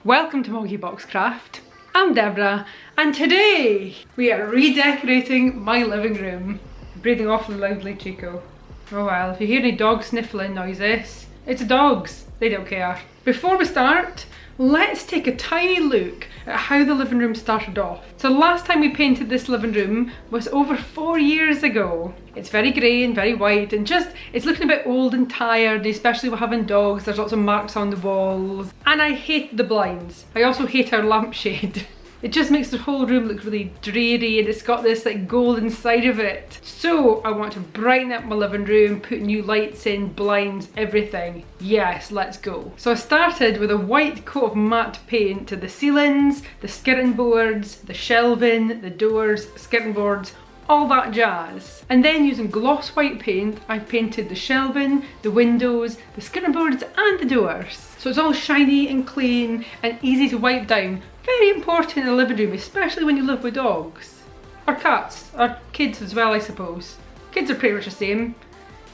Welcome to MoggyBoxCraft. I'm Deborah, and today we are redecorating my living room. Breathing awfully loudly, Chico. Oh well, if you hear any dog sniffling noises, it's the dogs. They don't care. Before we start, let's take a tiny look at how the living room started off. So the last time we painted this living room was over 4 years ago. It's very grey and very white and it's looking a bit old and tired, especially with having dogs. There's lots of marks on the walls. And I hate the blinds. I also hate our lampshade. It just makes the whole room look really dreary and it's got this like gold inside of it. So I want to brighten up my living room, put new lights in, blinds, everything. Yes, let's go. So I started with a white coat of matte paint to the ceilings, the skirting boards, the shelving, the doors, skirting boards, all that jazz. And then using gloss white paint, I painted the shelving, the windows, the skirting boards and the doors. So it's all shiny and clean and easy to wipe down. Very important in a living room, especially when you live with dogs. Or cats, or kids as well, I suppose. Kids are pretty much the same,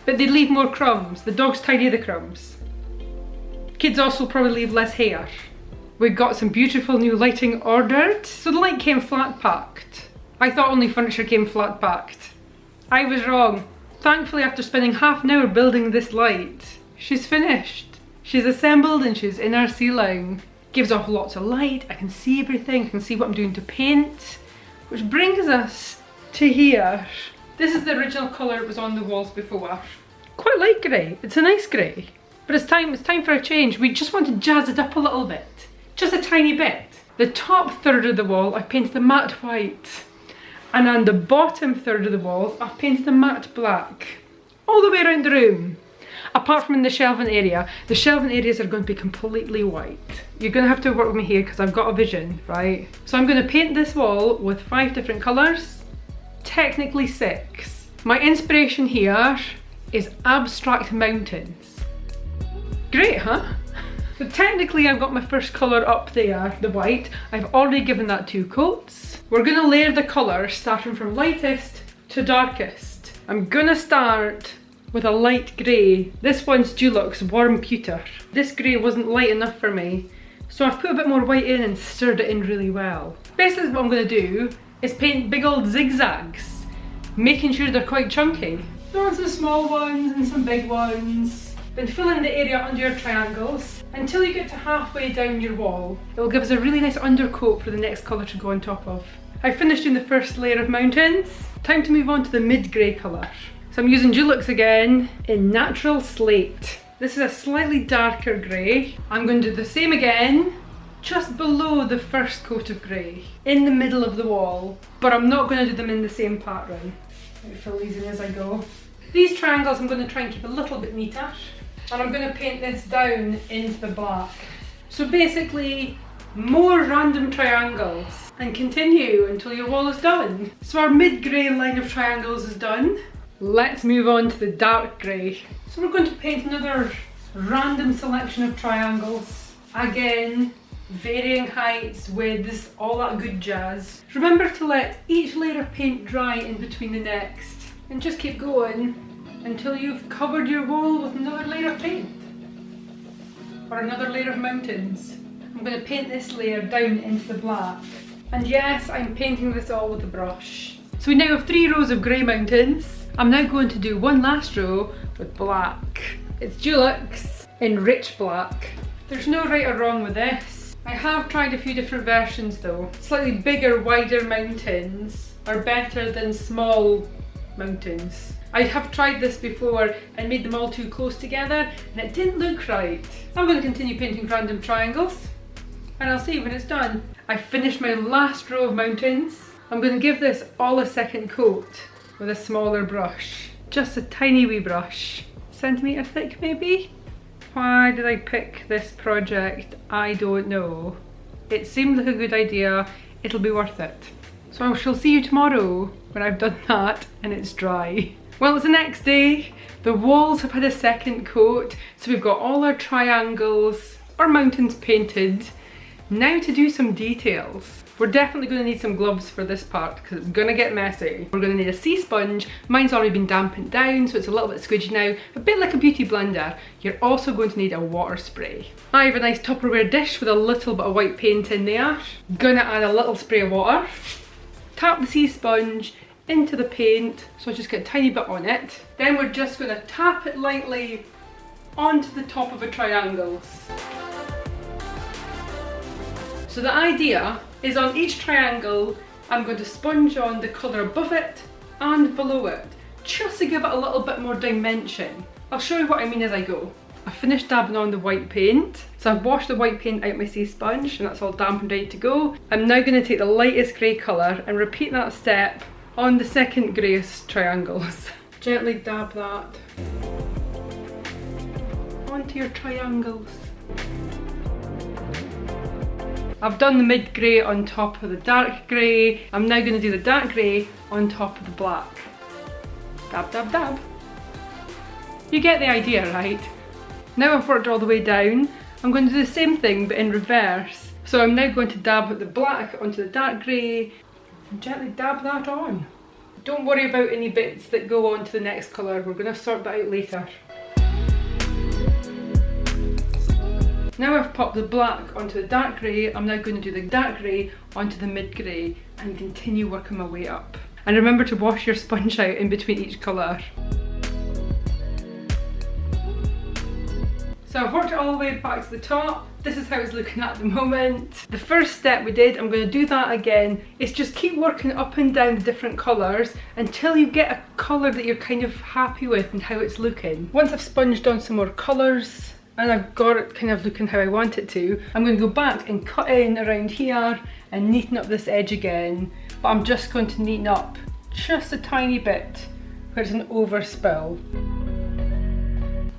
but they leave more crumbs. The dogs tidy the crumbs. Kids also probably leave less hair. We've got some beautiful new lighting ordered. So the light came flat packed. I thought only furniture came flat packed. I was wrong. Thankfully, after spending half an hour building this light, she's finished. She's assembled and she's in our ceiling. Gives off lots of light, I can see everything, I can see what I'm doing to paint. Which brings us to here. This is the original colour it was on the walls before. Quite light grey, it's a nice grey. But it's time for a change. We just want to jazz it up a little bit. Just a tiny bit. The top third of the wall I've painted a matte white. And on the bottom third of the wall I've painted a matte black. All the way around the room. Apart from in the shelving area, the shelving areas are going to be completely white. You're going to have to work with me here because I've got a vision, right? So I'm going to paint this wall with 5 different colours, technically 6. My inspiration here is abstract mountains. Great, huh? So technically I've got my first colour up there, the white. I've already given that 2 coats. We're going to layer the colours starting from lightest to darkest. I'm going to start with a light grey. This one's Dulux Warm Pewter. This grey wasn't light enough for me, so I've put a bit more white in and stirred it in really well. Basically what I'm going to do is paint big old zigzags, making sure they're quite chunky. Doing some small ones and some big ones. Then fill in the area under your triangles until you get to halfway down your wall. It will give us a really nice undercoat for the next colour to go on top of. I've finished doing the first layer of mountains. Time to move on to the mid-grey colour. So I'm using Dulux again in Natural Slate. This is a slightly darker grey. I'm going to do the same again, just below the first coat of grey, in the middle of the wall. But I'm not going to do them in the same pattern. Let me fill these in as I go. These triangles I'm going to try and keep a little bit neater. And I'm going to paint this down into the black. So basically, more random triangles. And continue until your wall is done. So our mid-grey line of triangles is done. Let's move on to the dark grey. So we're going to paint another random selection of triangles. Again, varying heights, widths, all that good jazz. Remember to let each layer of paint dry in between the next. And just keep going until you've covered your wall with another layer of paint. Or another layer of mountains. I'm going to paint this layer down into the black. And yes, I'm painting this all with a brush. So we now have 3 rows of grey mountains. I'm now going to do one last row with black. It's Dulux in rich black. There's no right or wrong with this. I have tried a few different versions though. Slightly bigger, wider mountains are better than small mountains. I have tried this before and made them all too close together and it didn't look right. I'm going to continue painting random triangles and I'll see you when it's done. I finished my last row of mountains. I'm going to give this all a second coat with a smaller brush. Just a tiny wee brush. Centimetre thick maybe? Why did I pick this project? I don't know. It seemed like a good idea. It'll be worth it. So I shall see you tomorrow when I've done that and it's dry. Well, it's the next day. The walls have had a second coat. So we've got all our triangles or mountains painted. Now to do some details. We're definitely going to need some gloves for this part because it's going to get messy. We're going to need a sea sponge. Mine's already been dampened down, so it's a little bit squidgy now, a bit like a beauty blender. You're also going to need a water spray. I have a nice Tupperware dish with a little bit of white paint in there. Gonna add a little spray of water. Tap the sea sponge into the paint, so I just get a tiny bit on it. Then we're just going to tap it lightly onto the top of the triangles. So the idea is on each triangle, I'm going to sponge on the colour above it and below it, just to give it a little bit more dimension. I'll show you what I mean as I go. I finished dabbing on the white paint, so I've washed the white paint out my sea sponge and that's all damp and ready to go. I'm now going to take the lightest grey colour and repeat that step on the second greyest triangles. Gently dab that onto your triangles. I've done the mid grey on top of the dark grey. I'm now going to do the dark grey on top of the black. Dab, dab, dab. You get the idea, right? Now I've worked all the way down, I'm going to do the same thing but in reverse. So I'm now going to dab the black onto the dark grey and gently dab that on. Don't worry about any bits that go on to the next colour, we're going to sort that out later. Now I've popped the black onto the dark grey, I'm now going to do the dark grey onto the mid grey and continue working my way up. And remember to wash your sponge out in between each colour. So I've worked it all the way back to the top. This is how it's looking at the moment. The first step we did, I'm going to do that again, is just keep working up and down the different colours until you get a colour that you're kind of happy with and how it's looking. Once I've sponged on some more colours, and I've got it kind of looking how I want it to, I'm going to go back and cut in around here and neaten up this edge again, but I'm just going to neaten up just a tiny bit where it's an overspill.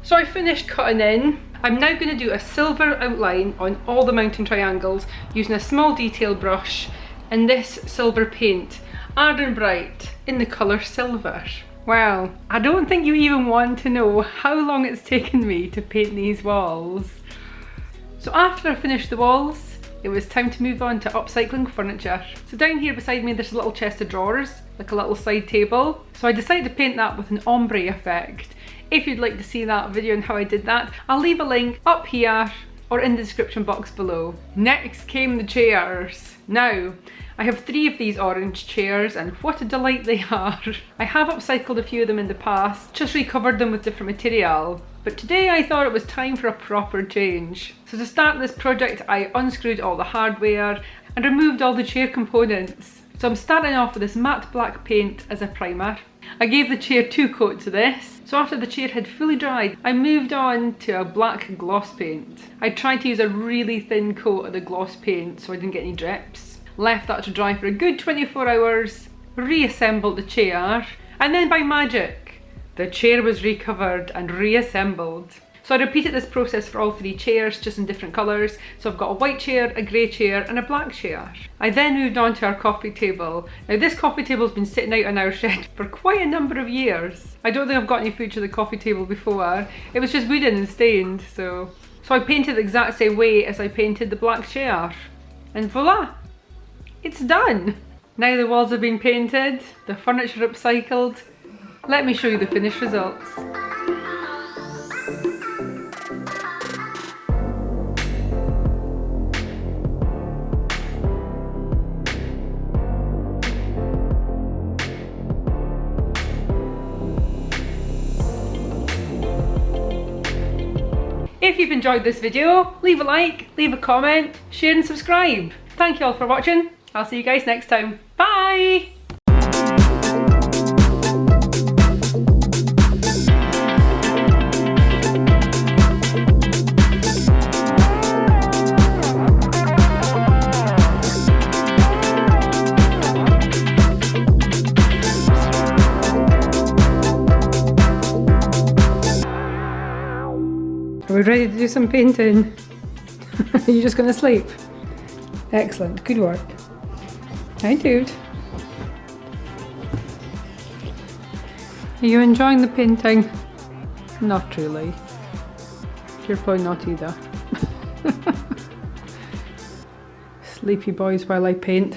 So I finished cutting in. I'm now going to do a silver outline on all the mountain triangles using a small detail brush and this silver paint, Ardent Bright in the colour silver. Wow, I don't think you even want to know how long it's taken me to paint these walls. So after I finished the walls, it was time to move on to upcycling furniture. So down here beside me there's a little chest of drawers, like a little side table. So I decided to paint that with an ombre effect. If you'd like to see that video and how I did that, I'll leave a link up here or in the description box below. Next came the chairs. Now, I have 3 of these orange chairs and what a delight they are. I have upcycled a few of them in the past, just recovered them with different material. But today I thought it was time for a proper change. So to start this project, I unscrewed all the hardware and removed all the chair components. So I'm starting off with this matte black paint as a primer. I gave the chair 2 coats of this. So after the chair had fully dried, I moved on to a black gloss paint. I tried to use a really thin coat of the gloss paint so I didn't get any drips. Left that to dry for a good 24 hours, reassembled the chair, and then by magic, the chair was recovered and reassembled. So I repeated this process for all 3 chairs, just in different colours. So I've got a white chair, a grey chair and a black chair. I then moved on to our coffee table. Now this coffee table's been sitting out in our shed for quite a number of years. I don't think I've got any footage of the coffee table before. It was just wooden and stained, so I painted the exact same way as I painted the black chair. And voila! It's done! Now the walls have been painted, the furniture upcycled. Let me show you the finished results. If you've enjoyed this video, leave a like, leave a comment, share and subscribe. Thank you all for watching. I'll see you guys next time. Bye! Are we ready to do some painting? Are you just going to sleep? Excellent, good work. Hi dude. Are you enjoying the painting? Not truly. You're probably not either. Sleepy boys while I paint.